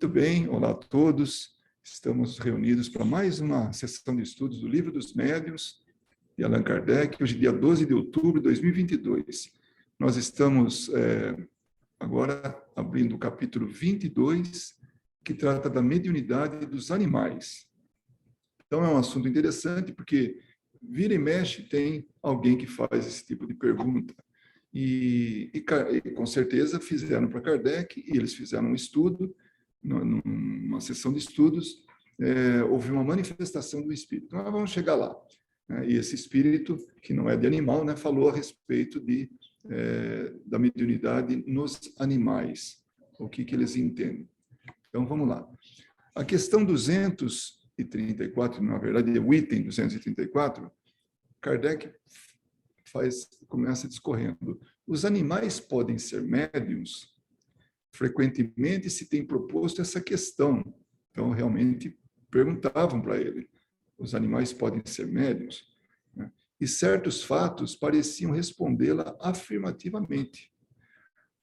Muito bem, olá a todos. Estamos reunidos para mais uma sessão de estudos do Livro dos Médiuns, de Allan Kardec, hoje dia 12 de outubro de 2022. Nós estamos agora abrindo o capítulo 22, que trata da mediunidade dos animais. Então, é um assunto interessante, porque vira e mexe tem alguém que faz esse tipo de pergunta. E com certeza fizeram para Kardec, e eles fizeram um estudo, numa sessão de estudos, houve uma manifestação do espírito. Nós vamos chegar lá. E esse espírito, que não é de animal, falou a respeito da mediunidade nos animais, o que eles entendem. Então, vamos lá. A questão 234, na verdade, é o item 234, Kardec começa discorrendo. Os animais podem ser médiuns? Frequentemente se tem proposto essa questão. Então, realmente, perguntavam para ele, os animais podem ser médiuns? E certos fatos pareciam respondê-la afirmativamente.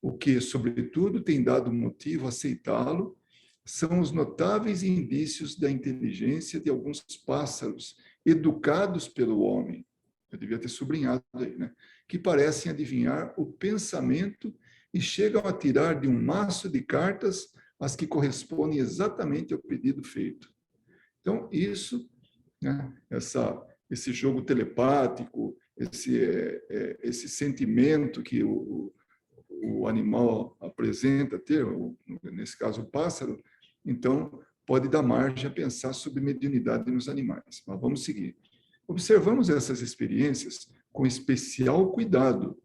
O que, sobretudo, tem dado motivo a aceitá-lo são os notáveis indícios da inteligência de alguns pássaros educados pelo homem. Eu devia ter sublinhado aí, que parecem adivinhar o pensamento e chegam a tirar de um maço de cartas as que correspondem exatamente ao pedido feito. Então, isso, esse jogo telepático, esse sentimento que o animal apresenta ter, nesse caso o pássaro, então pode dar margem a pensar sobre mediunidade nos animais. Mas vamos seguir. Observamos essas experiências com especial cuidado,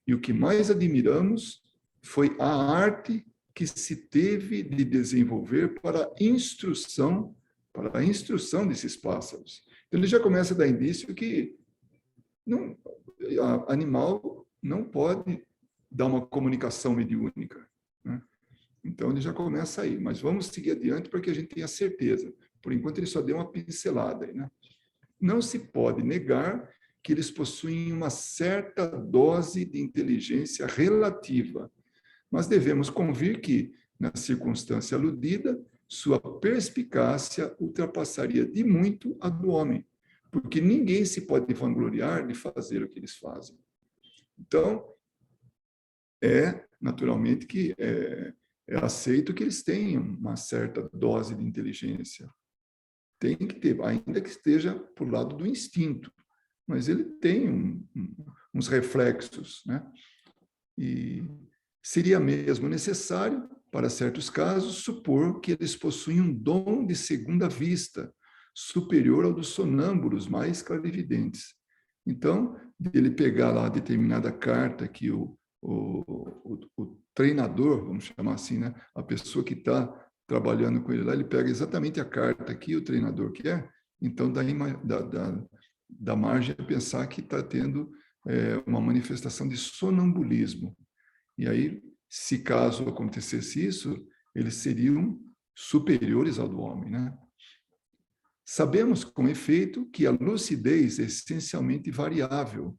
e o que mais admiramos foi a arte que se teve de desenvolver para a instrução desses pássaros. Então, ele já começa a dar indício que animal não pode dar uma comunicação mediúnica. Então, ele já começa aí. Mas vamos seguir adiante para que a gente tenha certeza. Por enquanto, ele só deu uma pincelada aí, Não se pode negar que eles possuem uma certa dose de inteligência relativa, mas devemos convir que, na circunstância aludida, sua perspicácia ultrapassaria de muito a do homem, porque ninguém se pode vangloriar de fazer o que eles fazem. Então, naturalmente que é aceito que eles tenham uma certa dose de inteligência. Tem que ter, ainda que esteja por lado do instinto, mas ele tem uns reflexos, E seria mesmo necessário, para certos casos, supor que eles possuem um dom de segunda vista, superior ao dos sonâmbulos mais clarividentes. Então, ele pegar lá determinada carta que o treinador, vamos chamar assim, a pessoa que está trabalhando com ele lá, ele pega exatamente a carta que o treinador quer, então dá margem a pensar que está tendo uma manifestação de sonambulismo. E aí, se caso acontecesse isso, eles seriam superiores ao do homem, Sabemos, com efeito, que a lucidez é essencialmente variável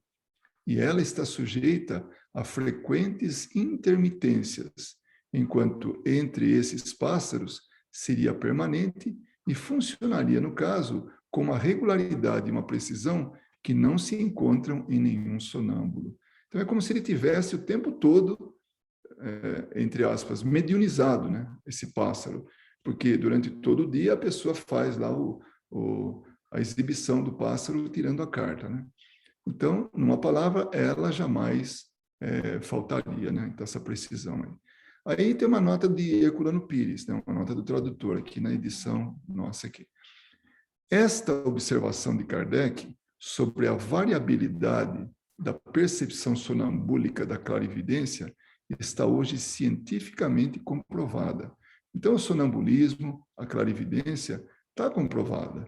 e ela está sujeita a frequentes intermitências, enquanto entre esses pássaros seria permanente e funcionaria, no caso, com uma regularidade e uma precisão que não se encontram em nenhum sonâmbulo. Então, é como se ele tivesse o tempo todo, entre aspas, mediunizado, esse pássaro, porque durante todo o dia a pessoa faz lá a exibição do pássaro tirando a carta, Então, numa palavra, ela jamais faltaria, Então, essa precisão aí. Aí tem uma nota de Herculano Pires, uma nota do tradutor aqui na edição nossa aqui. Esta observação de Kardec sobre a variabilidade da percepção sonambúlica da clarividência está hoje cientificamente comprovada. Então, o sonambulismo, a clarividência, está comprovada.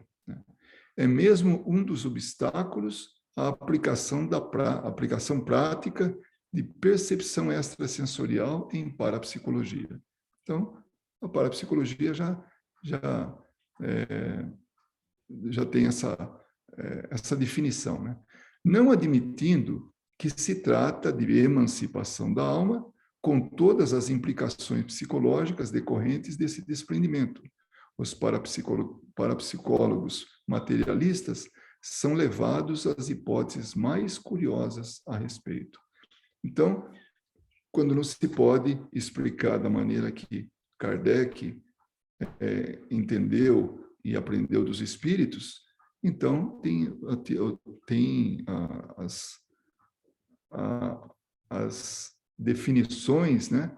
É mesmo um dos obstáculos à aplicação aplicação prática de percepção extrasensorial em parapsicologia. Então, a parapsicologia já tem essa definição, Não admitindo que se trata de emancipação da alma, com todas as implicações psicológicas decorrentes desse desprendimento. Os parapsicólogos materialistas são levados às hipóteses mais curiosas a respeito. Então, quando não se pode explicar da maneira que Kardec entendeu e aprendeu dos espíritos, então tem as definições, né,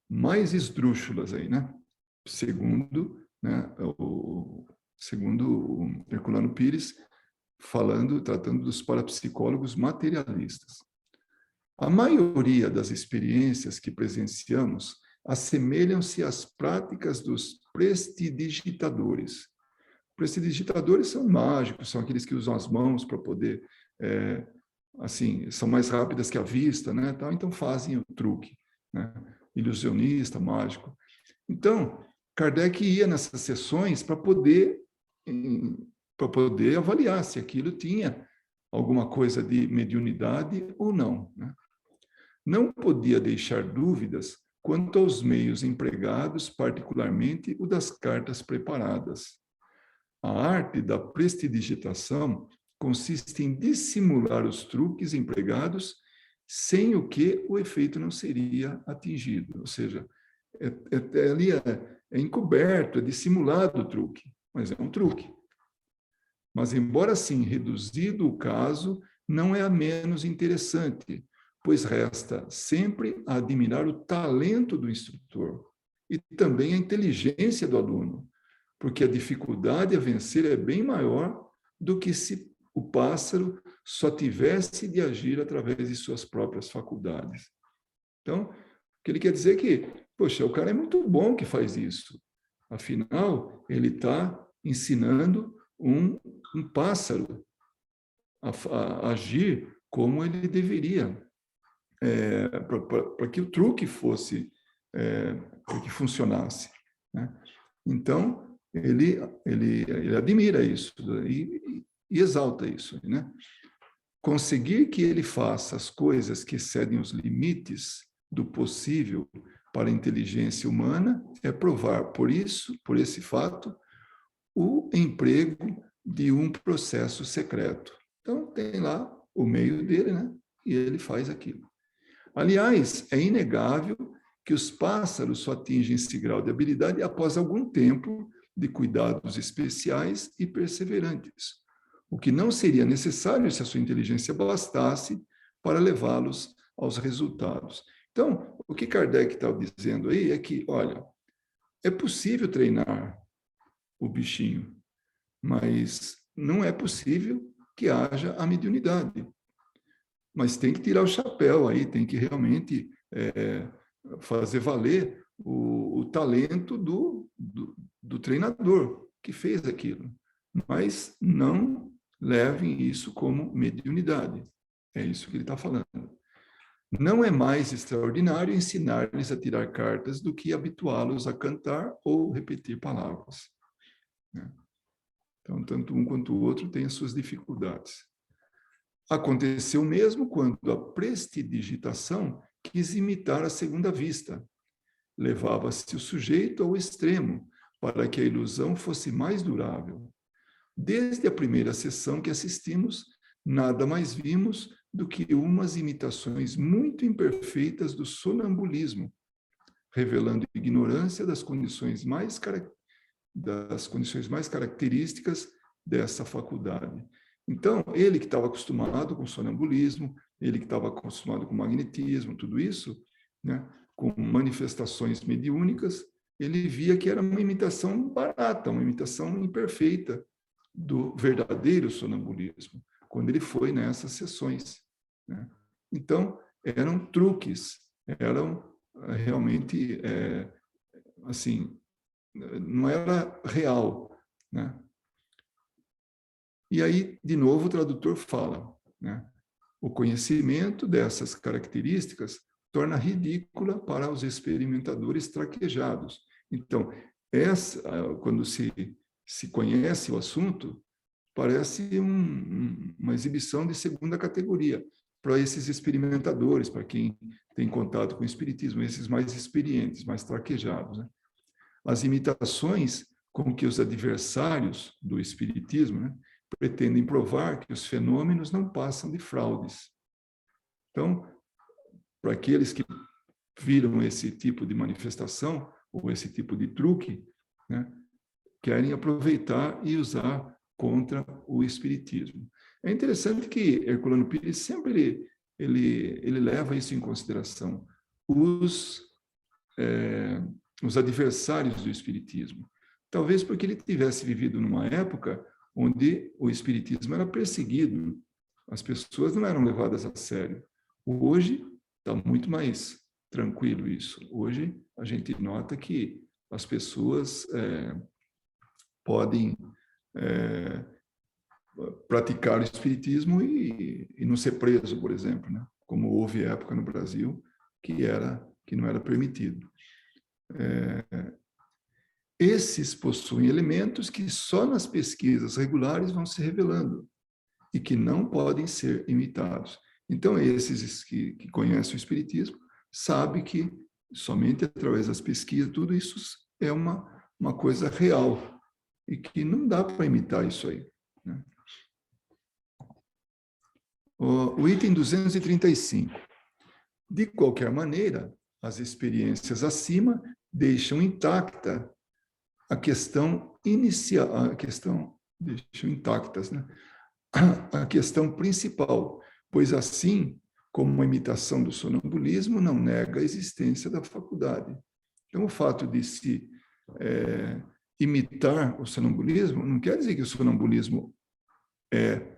mais esdrúxulas aí, né? Segundo o Herculano Pires, tratando dos parapsicólogos materialistas. A maioria das experiências que presenciamos assemelham-se às práticas dos prestidigitadores. Prestidigitadores são mágicos, são aqueles que usam as mãos para poder, são mais rápidas que a vista, né? Então fazem o truque, né? Ilusionista, mágico. Então, Kardec ia nessas sessões para poder avaliar se aquilo tinha alguma coisa de mediunidade ou não, né? Não podia deixar dúvidas quanto aos meios empregados, particularmente o das cartas preparadas. A arte da prestidigitação consiste em dissimular os truques empregados, sem o que o efeito não seria atingido. Ou seja, ali é encoberto, é dissimulado o truque, mas é um truque. Mas, embora assim reduzido o caso, não é a menos interessante, pois resta sempre a admirar o talento do instrutor e também a inteligência do aluno, porque a dificuldade a vencer é bem maior do que se o pássaro só tivesse de agir através de suas próprias faculdades. Então, o que ele quer dizer é que, poxa, o cara é muito bom que faz isso. Afinal, ele está ensinando um pássaro a agir como ele deveria, para que o truque fosse, para que funcionasse, né? Então, ele admira isso e exalta isso, né? Conseguir que ele faça as coisas que excedem os limites do possível para a inteligência humana é provar, por esse fato, o emprego de um processo secreto. Então, tem lá o meio dele, né? E ele faz aquilo. Aliás, é inegável que os pássaros só atingem esse grau de habilidade após algum tempo de cuidados especiais e perseverantes, o que não seria necessário se a sua inteligência bastasse para levá-los aos resultados. Então, o que Kardec está dizendo aí é que, olha, é possível treinar o bichinho, mas não é possível que haja a mediunidade. Mas tem que tirar o chapéu aí, tem que realmente fazer valer o talento do treinador que fez aquilo. Mas não levem isso como mediunidade. É isso que ele está falando. Não é mais extraordinário ensinar-lhes a tirar cartas do que habituá-los a cantar ou repetir palavras, né? Então, tanto um quanto o outro têm as suas dificuldades. Aconteceu mesmo quando a prestidigitação quis imitar a segunda vista. Levava-se o sujeito ao extremo, para que a ilusão fosse mais durável. Desde a primeira sessão que assistimos, nada mais vimos do que umas imitações muito imperfeitas do sonambulismo, revelando ignorância das condições mais características dessa faculdade. Então, ele que estava acostumado com sonambulismo, ele que estava acostumado com magnetismo, tudo isso, né, com manifestações mediúnicas, ele via que era uma imitação barata, uma imitação imperfeita do verdadeiro sonambulismo, quando ele foi nessas sessões, né? Então, eram truques, eram realmente, não era real, né? E aí, de novo, o tradutor fala, né? O conhecimento dessas características torna ridícula para os experimentadores traquejados. Então, quando se conhece o assunto, parece uma exibição de segunda categoria. para esses experimentadores, para quem tem contato com o espiritismo, esses mais experientes, mais traquejados, né? As imitações com que os adversários do espiritismo, né, pretendem provar que os fenômenos não passam de fraudes. Então, para aqueles que viram esse tipo de manifestação, ou esse tipo de truque, né, querem aproveitar e usar contra o espiritismo. É interessante que Herculano Pires sempre ele leva isso em consideração. Os adversários do espiritismo. Talvez porque ele tivesse vivido numa época onde o espiritismo era perseguido, as pessoas não eram levadas a sério. Hoje está muito mais tranquilo isso. Hoje a gente nota que as pessoas podem praticar o espiritismo e não ser preso, por exemplo, né? Como houve época no Brasil que não era permitido. Esses possuem elementos que só nas pesquisas regulares vão se revelando e que não podem ser imitados. Então, esses que conhecem o espiritismo sabem que somente através das pesquisas, tudo isso é uma coisa real e que não dá para imitar isso aí, né? O item 235. De qualquer maneira, as experiências acima deixam intacta a questão inicial, deixam intactas, né? A questão principal, pois assim como a imitação do sonambulismo não nega a existência da faculdade. Então, o fato de se imitar o sonambulismo não quer dizer que o sonambulismo é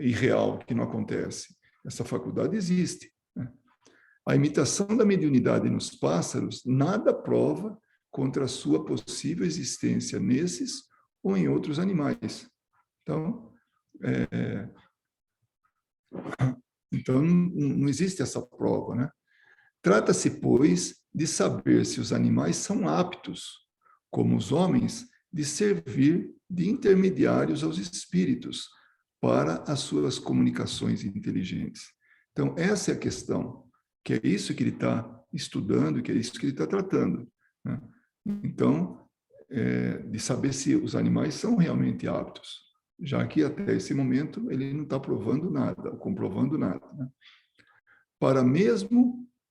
irreal, que não acontece. Essa faculdade existe, né? A imitação da mediunidade nos pássaros nada prova contra a sua possível existência nesses ou em outros animais. Então, não existe essa prova, né? Trata-se, pois, de saber se os animais são aptos, como os homens, de servir de intermediários aos espíritos para as suas comunicações inteligentes. Então, essa é a questão, que é isso que ele está estudando, que é isso que ele está tratando, né? Então, de saber se os animais são realmente aptos, já que até esse momento ele não está provando nada, comprovando nada, né?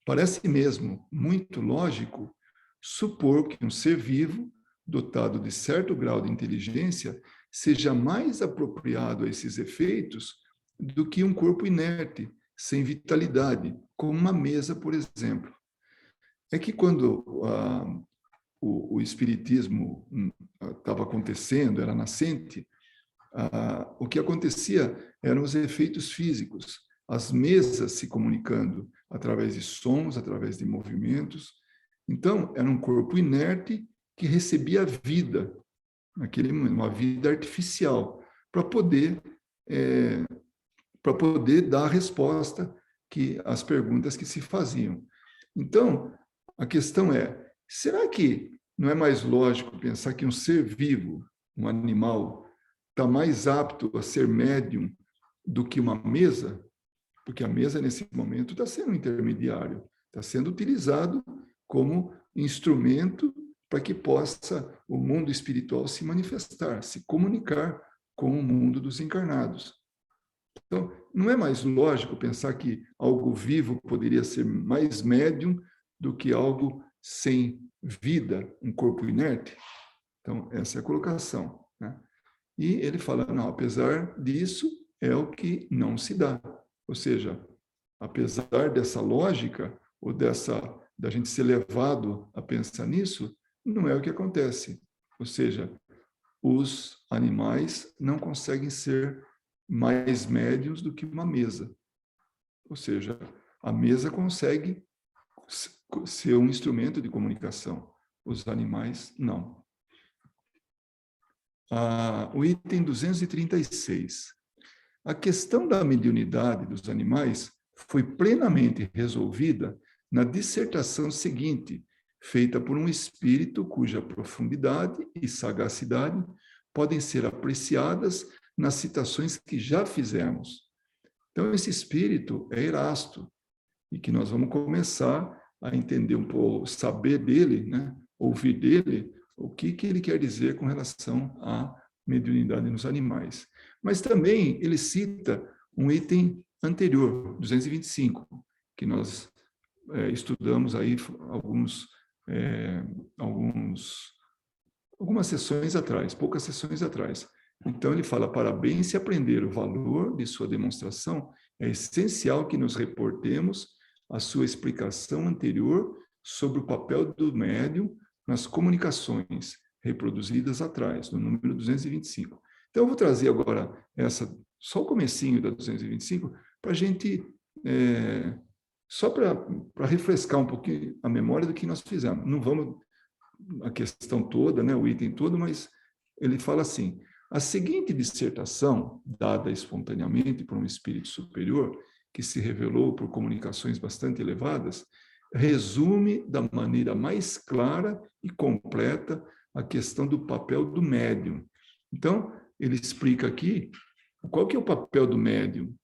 Parece mesmo muito lógico supor que um ser vivo, dotado de certo grau de inteligência, seja mais apropriado a esses efeitos do que um corpo inerte, sem vitalidade, como uma mesa, por exemplo. É que quando o espiritismo estava acontecendo, era nascente, o que acontecia eram os efeitos físicos, as mesas se comunicando através de sons, através de movimentos. Então, era um corpo inerte que recebia vida, uma vida artificial, para poder dar a resposta às perguntas que se faziam. Então, a questão é, será que não é mais lógico pensar que um ser vivo, um animal, está mais apto a ser médium do que uma mesa? Porque a mesa, nesse momento, está sendo um intermediário, está sendo utilizado como instrumento para que possa o mundo espiritual se manifestar, se comunicar com o mundo dos encarnados. Então, não é mais lógico pensar que algo vivo poderia ser mais médium do que algo sem vida, um corpo inerte? Então, essa é a colocação, né? E ele fala, não, apesar disso, é o que não se dá. Ou seja, apesar dessa lógica, ou da gente ser levado a pensar nisso, não é o que acontece. Ou seja, os animais não conseguem ser mais médios do que uma mesa. Ou seja, a mesa consegue ser um instrumento de comunicação. Os animais, não. O item 236. A questão da mediunidade dos animais foi plenamente resolvida na dissertação seguinte, feita por um espírito cuja profundidade e sagacidade podem ser apreciadas nas citações que já fizemos. Então, esse espírito é Erasto, e que nós vamos começar a entender um pouco, saber dele, né? Ouvir dele, o que ele quer dizer com relação à mediunidade nos animais. Mas também ele cita um item anterior, 225, que nós estudamos aí algumas sessões atrás, poucas sessões atrás. Então ele fala: para bem se aprender o valor de sua demonstração, é essencial que nos reportemos a sua explicação anterior sobre o papel do médium nas comunicações reproduzidas atrás, no número 225. Então, eu vou trazer agora só o comecinho da 225, para a gente, só para refrescar um pouquinho a memória do que nós fizemos. Não vamos a questão toda, né, o item todo, mas ele fala assim: a seguinte dissertação, dada espontaneamente por um espírito superior, que se revelou por comunicações bastante elevadas, resume da maneira mais clara e completa a questão do papel do médium. Então, ele explica aqui qual que é o papel do médium.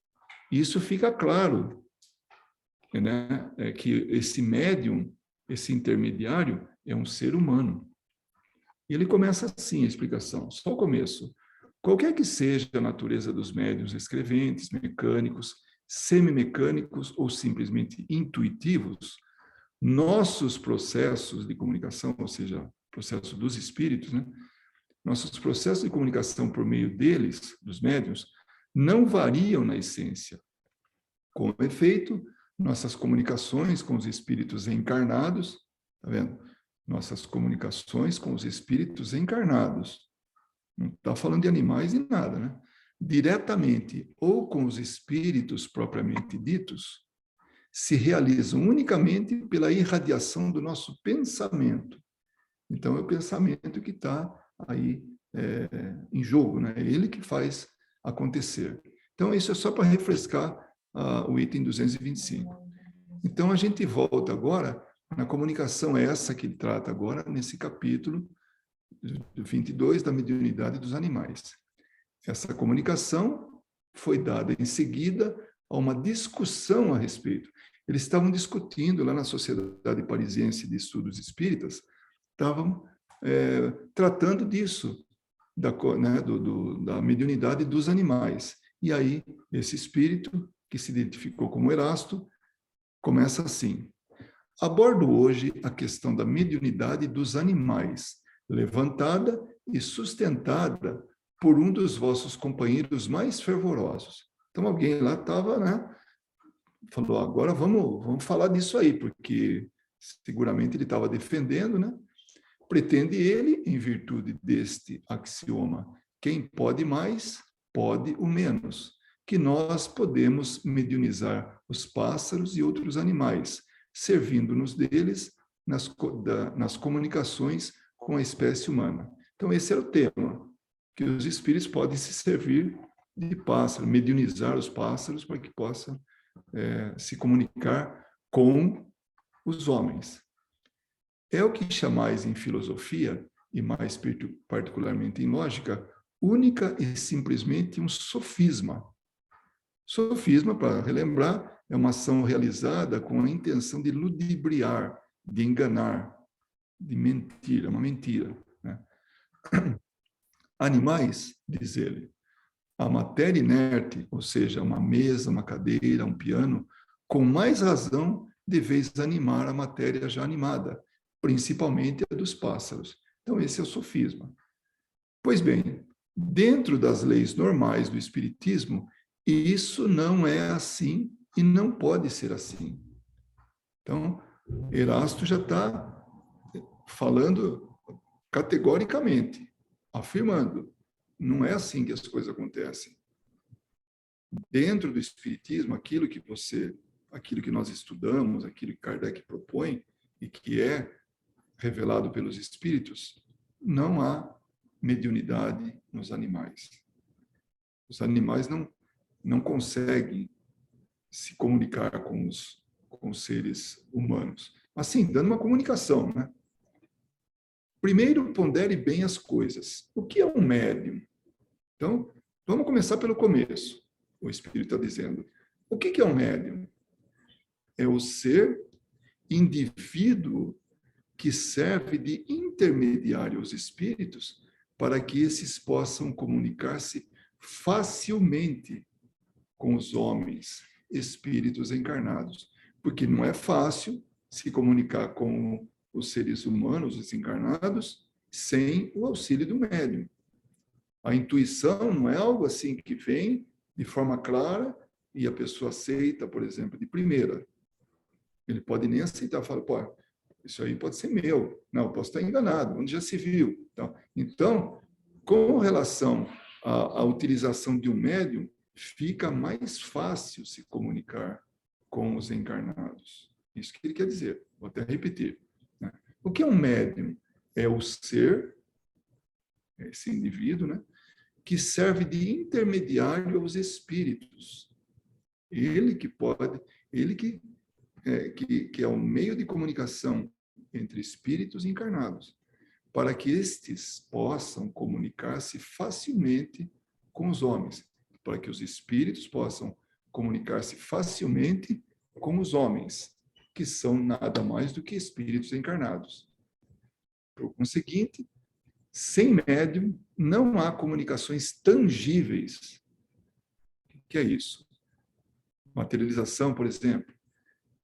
Isso fica claro, né? É que esse médium, esse intermediário, é um ser humano. E ele começa assim a explicação, só o começo. Qualquer que seja a natureza dos médiuns escreventes, mecânicos, semimecânicos ou simplesmente intuitivos, nossos processos de comunicação, ou seja, processo dos espíritos, né? Nossos processos de comunicação por meio deles, dos médiuns, não variam na essência. Com efeito, nossas comunicações com os espíritos encarnados, tá vendo? Nossas comunicações com os espíritos encarnados, não está falando de animais e nada, né? Diretamente ou com os espíritos propriamente ditos, se realizam unicamente pela irradiação do nosso pensamento. Então, é o pensamento que está aí em jogo, né? É ele que faz acontecer. Então, isso é só para refrescar o item 225. Então, a gente volta agora na comunicação essa que ele trata agora, nesse capítulo 22 da mediunidade dos animais. Essa comunicação foi dada em seguida a uma discussão a respeito. Eles estavam discutindo lá na Sociedade Parisiense de Estudos Espíritas, estavam tratando disso, da mediunidade dos animais. E aí, esse espírito, que se identificou como Erasto, começa assim: abordo hoje a questão da mediunidade dos animais, levantada e sustentada por um dos vossos companheiros mais fervorosos. Então, alguém lá estava, né? Falou: agora vamos falar disso aí, porque seguramente ele estava defendendo, né? Pretende ele, em virtude deste axioma, quem pode mais, pode o menos, que nós podemos mediunizar os pássaros e outros animais, servindo-nos deles nas comunicações com a espécie humana. Então, esse era o tema, que os espíritos podem se servir de pássaro, mediunizar os pássaros para que possam se comunicar com os homens. É o que chamais em filosofia, e mais particularmente em lógica, única e simplesmente um sofisma. Sofisma, para relembrar, é uma ação realizada com a intenção de ludibriar, de enganar, de mentir, é uma mentira, né? Animais, diz ele, a matéria inerte, ou seja, uma mesa, uma cadeira, um piano, com mais razão deveis animar a matéria já animada, principalmente a dos pássaros. Então, esse é o sofisma. Pois bem, dentro das leis normais do espiritismo, isso não é assim e não pode ser assim. Então, Erasto já está falando categoricamente, afirmando: não é assim que as coisas acontecem. Dentro do espiritismo, aquilo que nós estudamos, aquilo que Kardec propõe e que é revelado pelos espíritos, não há mediunidade nos animais. Os animais não conseguem se comunicar com os seres humanos. Assim, dando uma comunicação, né? Primeiro, pondere bem as coisas. O que é um médium? Então, vamos começar pelo começo. O Espírito está dizendo: O que é um médium? É o ser indivíduo que serve de intermediário aos espíritos para que esses possam comunicar-se facilmente com os homens, espíritos encarnados. Porque não é fácil se comunicar com os seres humanos, os encarnados, sem o auxílio do médium. A intuição não é algo assim que vem de forma clara e a pessoa aceita, por exemplo, de primeira. Ele pode nem aceitar, fala, pô, isso aí pode ser meu. Não, posso estar enganado, onde já se viu. Então, com relação à utilização de um médium, fica mais fácil se comunicar com os encarnados. Isso que ele quer dizer. Vou até repetir. Né? O que é um médium? É o ser, esse indivíduo, né, que serve de intermediário aos espíritos. Ele que pode, ele que é o meio de comunicação entre espíritos encarnados, para que estes possam comunicar-se facilmente com os homens, para que os espíritos possam comunicar-se facilmente com os homens, que são nada mais do que espíritos encarnados. Por conseguinte, sem médium, não há comunicações tangíveis. O que é isso? Materialização, por exemplo,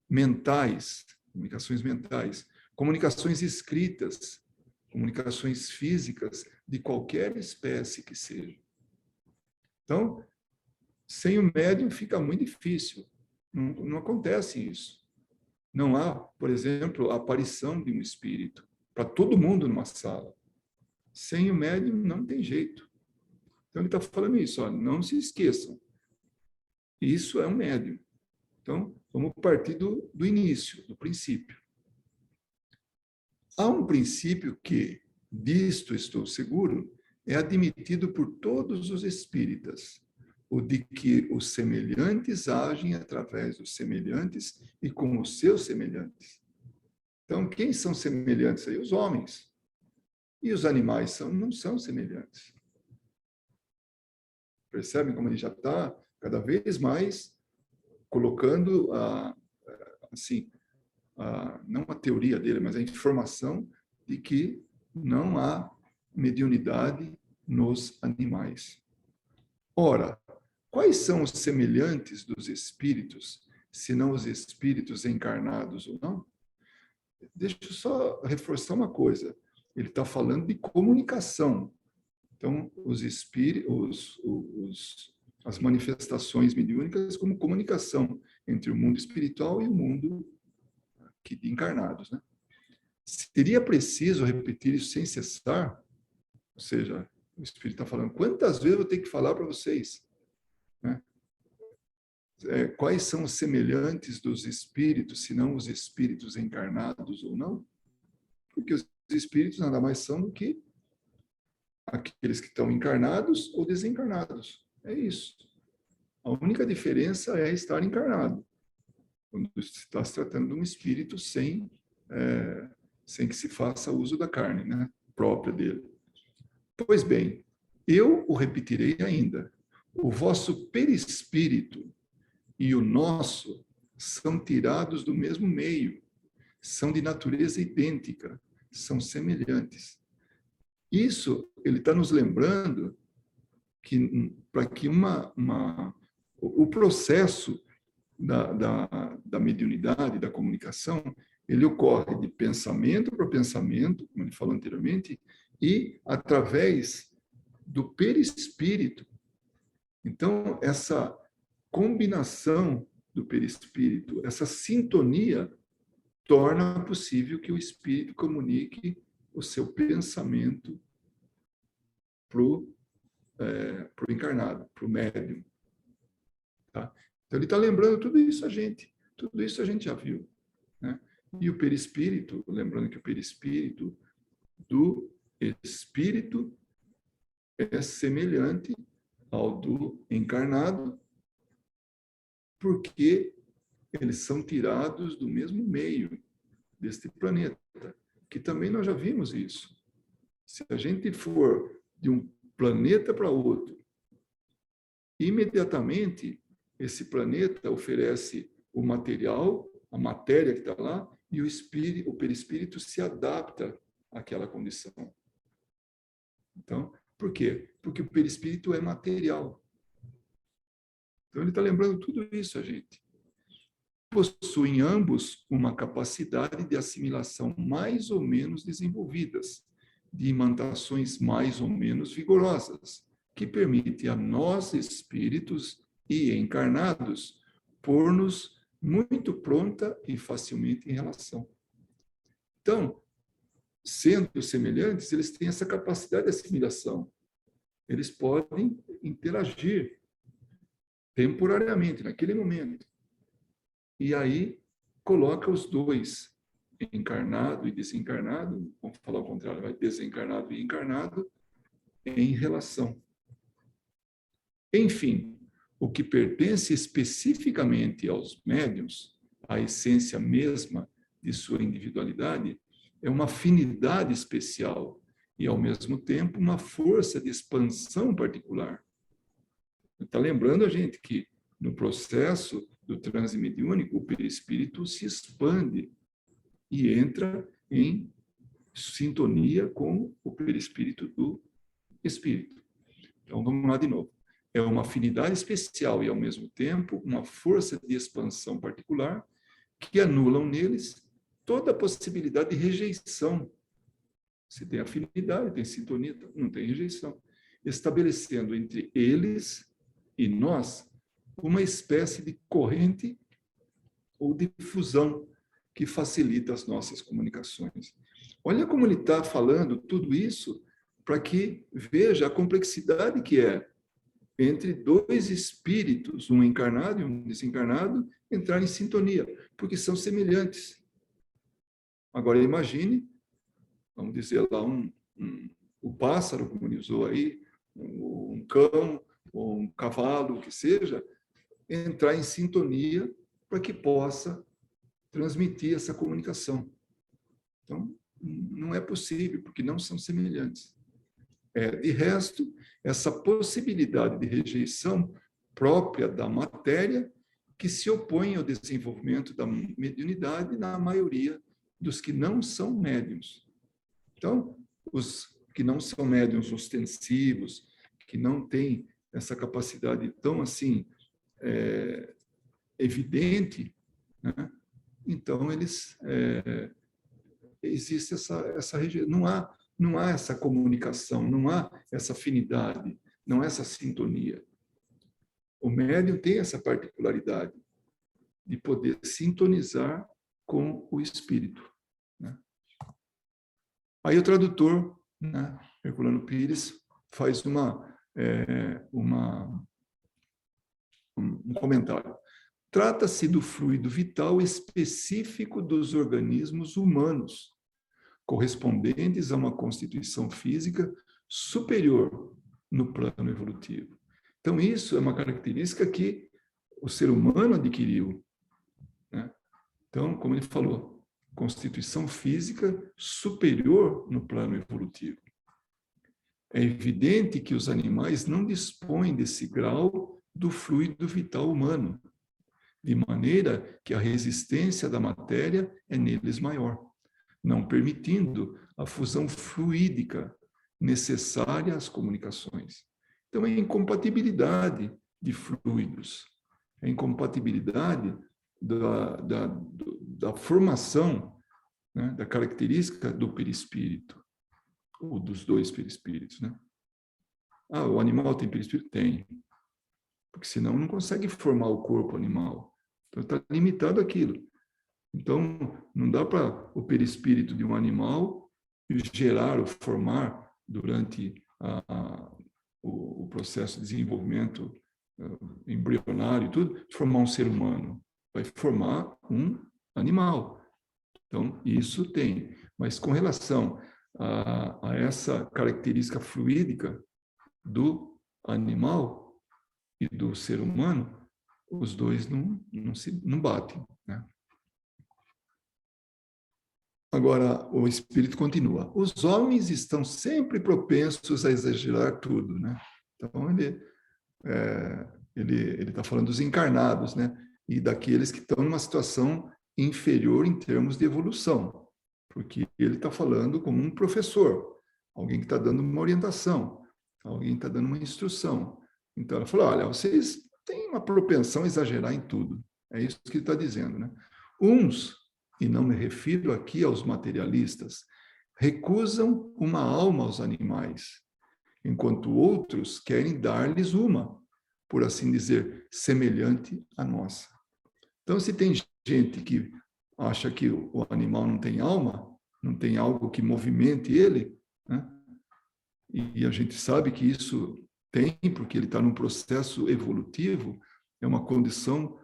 mentais, comunicações mentais, comunicações escritas, comunicações físicas de qualquer espécie que seja. Então, sem o médium fica muito difícil. Não acontece isso. Não há, por exemplo, a aparição de um espírito para todo mundo numa sala. Sem o médium não tem jeito. Então, ele está falando isso, ó, não se esqueçam. Isso é um médium. Então, vamos partir do início, do princípio. Há um princípio que, disto estou seguro, é admitido por todos os espíritas, o de que os semelhantes agem através dos semelhantes e com os seus semelhantes. Então, quem são semelhantes aí? Os homens. E os animais não são semelhantes. Percebem como ele já está cada vez mais colocando não a teoria dele, mas a informação de que não há mediunidade nos animais. Ora, quais são os semelhantes dos espíritos, se não os espíritos encarnados ou não? Deixa eu só reforçar uma coisa. Ele está falando de comunicação. Então, os espíritos, as manifestações mediúnicas como comunicação entre o mundo espiritual e o mundo de encarnados, né? Seria preciso repetir isso sem cessar? Ou seja, o Espírito está falando, quantas vezes eu tenho que falar para vocês? Né? Quais são os semelhantes dos espíritos, se não os espíritos encarnados ou não? Porque os espíritos nada mais são do que aqueles que estão encarnados ou desencarnados. É isso. A única diferença é estar encarnado. Quando está se tratando de um espírito sem que se faça uso da carne, né, própria dele. Pois bem, eu o repetirei ainda. O vosso perispírito e o nosso são tirados do mesmo meio, são de natureza idêntica, são semelhantes. Isso, ele está nos lembrando que para que o processo da mediunidade, da comunicação, ele ocorre de pensamento para pensamento, como ele falou anteriormente, e através do perispírito. Então, essa combinação do perispírito, essa sintonia, torna possível que o espírito comunique o seu pensamento para o encarnado, para o médium. Tá? Então, ele está lembrando tudo isso a gente já viu. Né? E o perispírito, lembrando que o perispírito do espírito é semelhante ao do encarnado, porque eles são tirados do mesmo meio deste planeta, que também nós já vimos isso. Se a gente for de um planeta para outro, imediatamente esse planeta oferece o material, a matéria que está lá, e o perispírito se adapta àquela condição. Então, por quê? Porque o perispírito é material. Então, ele está lembrando tudo isso a gente. Possuem ambos uma capacidade de assimilação mais ou menos desenvolvidas, de imantações mais ou menos vigorosas, que permite a nós, espíritos e encarnados, pôr-nos muito pronta e facilmente em relação. Então, sendo semelhantes, eles têm essa capacidade de assimilação. Eles podem interagir temporariamente, naquele momento. E aí, coloca os dois, encarnado e desencarnado, vamos falar o contrário, vai desencarnado e encarnado, em relação. Enfim, o que pertence especificamente aos médiuns, a essência mesma de sua individualidade, é uma afinidade especial e, ao mesmo tempo, uma força de expansão particular. Está lembrando a gente que, no processo do transe mediúnico, o perispírito se expande e entra em sintonia com o perispírito do espírito. Então, vamos lá de novo. É uma afinidade especial e, ao mesmo tempo, uma força de expansão particular que anulam neles toda a possibilidade de rejeição. Se tem afinidade, tem sintonia, não tem rejeição. Estabelecendo entre eles e nós uma espécie de corrente ou de fusão que facilita as nossas comunicações. Olha como ele está falando tudo isso para que veja a complexidade que é entre dois espíritos, um encarnado e um desencarnado, entrar em sintonia, porque são semelhantes. Agora, imagine, vamos dizer lá, o pássaro, como ele usou aí, um cão, ou um cavalo, o que seja, entrar em sintonia para que possa transmitir essa comunicação. Então, não é possível, porque não são semelhantes. De resto, essa possibilidade de rejeição própria da matéria que se opõe ao desenvolvimento da mediunidade na maioria dos que não são médiuns. Então, os que não são médiuns ostensivos, que não têm essa capacidade tão assim evidente, né? Então eles existe essa região, não há essa comunicação, não há essa afinidade, não há essa sintonia. O médium tem essa particularidade de poder sintonizar com o espírito, né? Aí o tradutor, né, Herculano Pires, faz um comentário. Trata-se do fluido vital específico dos organismos humanos, correspondentes a uma constituição física superior no plano evolutivo. Então, isso é uma característica que o ser humano adquiriu, né? Então, como ele falou, constituição física superior no plano evolutivo. É evidente que os animais não dispõem desse grau do fluido vital humano, de maneira que a resistência da matéria é neles maior, não permitindo a fusão fluídica necessária às comunicações. Então, é incompatibilidade de fluidos, é incompatibilidade da formação, né, da característica do perispírito, ou dos dois perispíritos, né? O animal tem perispírito? Tem. Porque senão não consegue formar o corpo animal. Então, está limitado àquilo. Então, não dá para o perispírito de um animal gerar ou formar durante o processo de desenvolvimento embrionário e tudo, formar um ser humano. Vai formar um animal. Então, isso tem. Mas com relação a essa característica fluídica do animal e do ser humano, os dois não batem, né? Agora, o espírito continua. Os homens estão sempre propensos a exagerar tudo, né? Então, ele ele está falando dos encarnados, né? E daqueles que estão numa situação inferior em termos de evolução, porque ele está falando como um professor, alguém que está dando uma orientação, alguém que está dando uma instrução. Então, ela falou, olha, vocês têm uma propensão a exagerar em tudo. É isso que ele está dizendo, né? Uns, e não me refiro aqui aos materialistas, recusam uma alma aos animais, enquanto outros querem dar-lhes uma, por assim dizer, semelhante à nossa. Então, se tem gente que acha que o animal não tem alma, não tem algo que movimente ele, né? E a gente sabe que isso tem, porque ele está num processo evolutivo, é uma condição,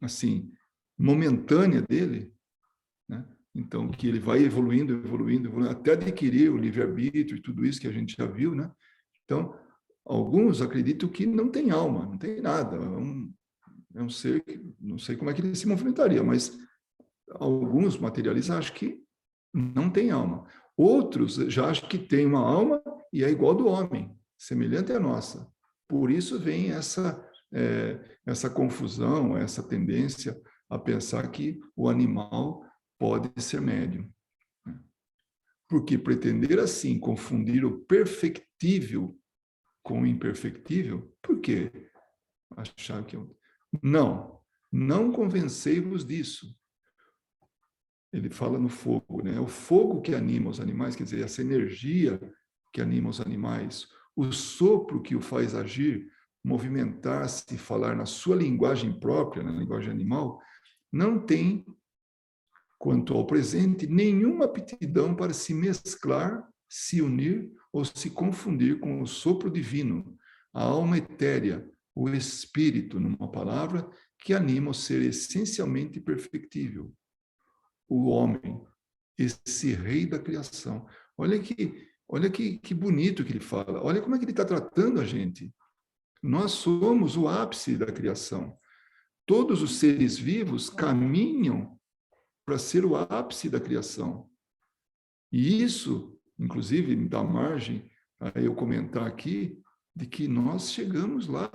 assim, momentânea dele, né? Então, que ele vai evoluindo, evoluindo, evoluindo, até adquirir o livre-arbítrio e tudo isso que a gente já viu, né? Então, alguns acreditam que não tem alma, não tem nada, é um ser que não sei como é que ele se movimentaria, mas alguns materialistas acham que não tem alma. Outros já acham que tem uma alma e é igual do homem, semelhante à nossa. Por isso vem essa confusão, essa tendência a pensar que o animal pode ser médium. Porque pretender assim confundir o perfectível com o imperfectível, por quê? Achar que não convencei-vos disso. Ele fala no fogo, né? O fogo que anima os animais, quer dizer, essa energia que anima os animais, o sopro que o faz agir, movimentar-se, falar na sua linguagem própria, na linguagem animal, não tem, quanto ao presente, nenhuma aptidão para se mesclar, se unir ou se confundir com o sopro divino, a alma etérea, o espírito, numa palavra, que anima o ser essencialmente perfectível. O homem, esse rei da criação. Olha que bonito que ele fala. Olha como é que ele está tratando a gente. Nós somos o ápice da criação. Todos os seres vivos caminham para ser o ápice da criação. E isso, inclusive, me dá margem a eu comentar aqui de que nós chegamos lá.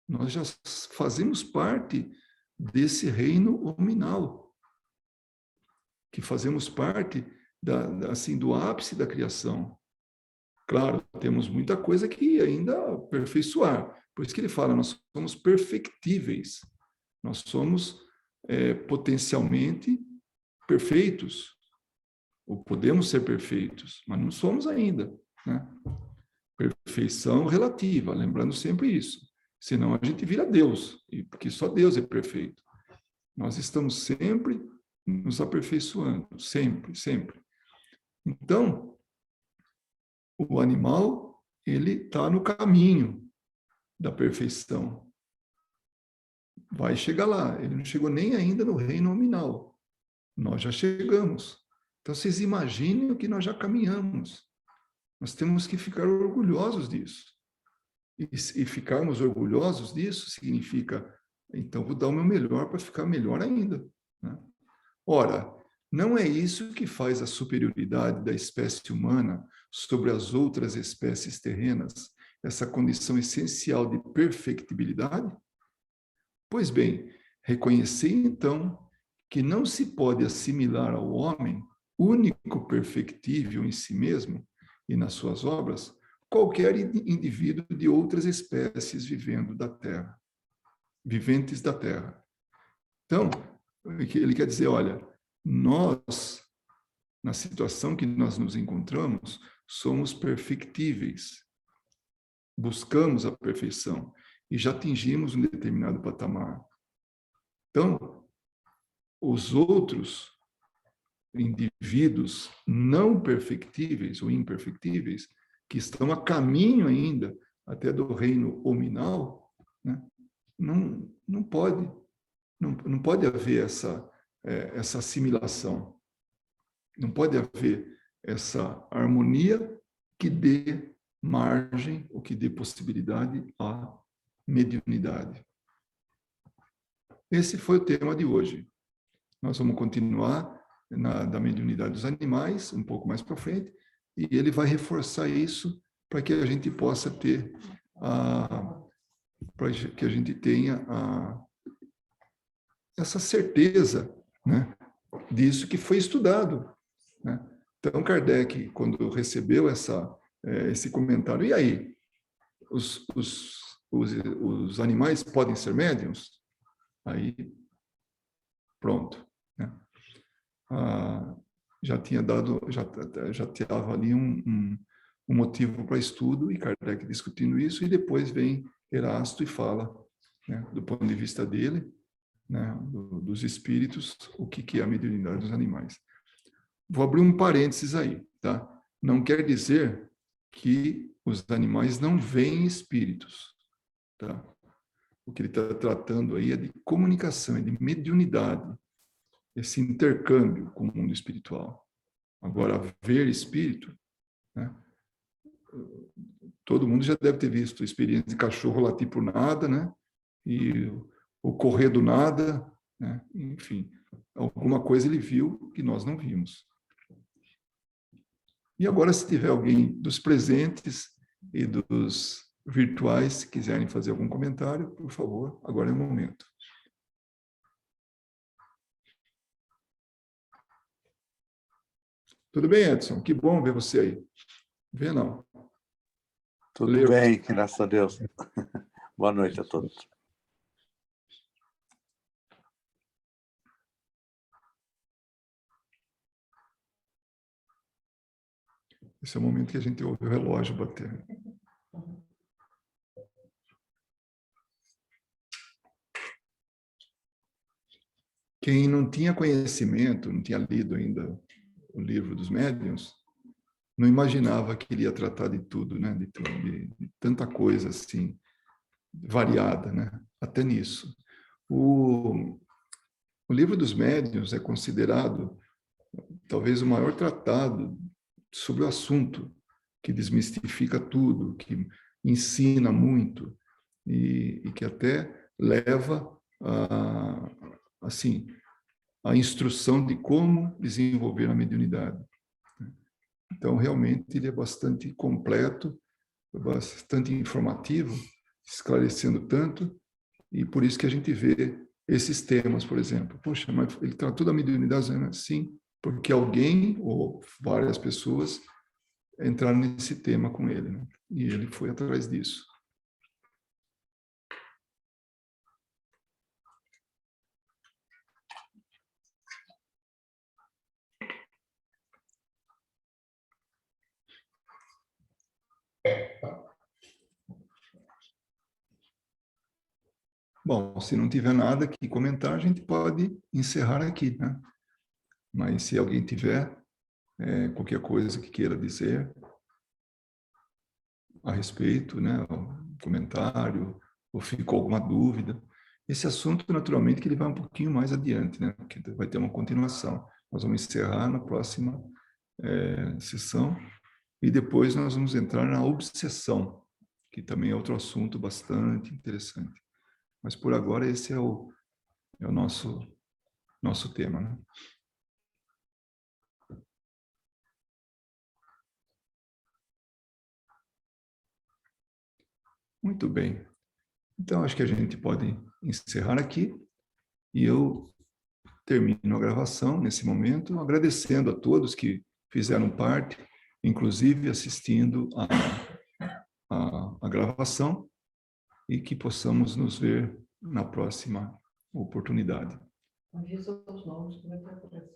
Nós já fazemos parte desse reino hominal, que fazemos parte assim, do ápice da criação. Claro, temos muita coisa que ainda aperfeiçoar. Por isso que ele fala, nós somos perfectíveis. Nós somos potencialmente perfeitos. Ou podemos ser perfeitos, mas não somos ainda, né? Perfeição relativa, lembrando sempre isso. Senão a gente vira Deus, porque só Deus é perfeito. Nós estamos sempre nos aperfeiçoando, sempre, sempre. Então, o animal, ele está no caminho da perfeição. Vai chegar lá. Ele não chegou nem ainda no reino nominal. Nós já chegamos. Então, vocês imaginem o que nós já caminhamos. Nós temos que ficar orgulhosos disso. E ficarmos orgulhosos disso significa, então, vou dar o meu melhor para ficar melhor ainda, né? Ora, não é isso que faz a superioridade da espécie humana sobre as outras espécies terrenas, essa condição essencial de perfectibilidade? Pois bem, reconhecei então que não se pode assimilar ao homem, único perfectível em si mesmo e nas suas obras, qualquer indivíduo de outras espécies vivendo da Terra, viventes da Terra. Então, ele quer dizer, olha, nós, na situação que nós nos encontramos, somos perfectíveis. Buscamos a perfeição e já atingimos um determinado patamar. Então, os outros indivíduos não perfectíveis ou imperfectíveis, que estão a caminho ainda até do reino hominal, né? Não pode haver essa assimilação. Não pode haver essa harmonia que dê margem ou que dê possibilidade à mediunidade. Esse foi o tema de hoje. Nós vamos continuar da mediunidade dos animais, um pouco mais para frente, e ele vai reforçar isso para que a gente possa ter para que a gente tenha essa certeza, né, disso que foi estudado, né? Então, Kardec, quando recebeu esse comentário, e aí, os animais podem ser médiuns? Aí, pronto, né? Já tinha dado, já estava ali um motivo para estudo, e Kardec discutindo isso, e depois vem Erasto e fala, né, do ponto de vista dele, né, dos espíritos, o que é a mediunidade dos animais. Vou abrir um parênteses aí, tá? Não quer dizer que os animais não veem espíritos, tá? O que ele está tratando aí é de comunicação, é de mediunidade, esse intercâmbio com o mundo espiritual. Agora, ver espírito, né? Todo mundo já deve ter visto a experiência de cachorro latir por nada, né? E o correr do nada, né? Enfim, alguma coisa ele viu que nós não vimos. E agora, se tiver alguém dos presentes e dos virtuais que quiserem fazer algum comentário, por favor, agora é o momento. Tudo bem, Edson? Que bom ver você aí. Vê não. Tudo bem, graças a Deus. Boa noite a todos. Esse é o momento que a gente ouve o relógio bater. Quem não tinha conhecimento, não tinha lido ainda o livro dos médiuns, não imaginava que ele ia tratar de tudo, né? De tanta coisa assim, variada, né? Até nisso. O livro dos médiuns é considerado talvez o maior tratado sobre o assunto, que desmistifica tudo, que ensina muito e que até leva assim, a instrução de como desenvolver a mediunidade. Então, realmente, ele é bastante completo, bastante informativo, esclarecendo tanto, e por isso que a gente vê esses temas, por exemplo. Poxa, mas ele tratou da mediunidade? Sim, porque alguém ou várias pessoas entraram nesse tema com ele, né? E ele foi atrás disso. Bom, se não tiver nada que comentar, a gente pode encerrar aqui, né? Mas se alguém tiver qualquer coisa que queira dizer a respeito, né? Um comentário, ou ficou alguma dúvida. Esse assunto, naturalmente, que ele vai um pouquinho mais adiante, né? Porque vai ter uma continuação. Nós vamos encerrar na próxima sessão e depois nós vamos entrar na obsessão, que também é outro assunto bastante interessante. Mas por agora esse é o nosso tema, né? Muito bem. Então, acho que a gente pode encerrar aqui e eu termino a gravação nesse momento, agradecendo a todos que fizeram parte, inclusive assistindo a gravação, e que possamos nos ver na próxima oportunidade. Avisa os nomes, como é que aparece?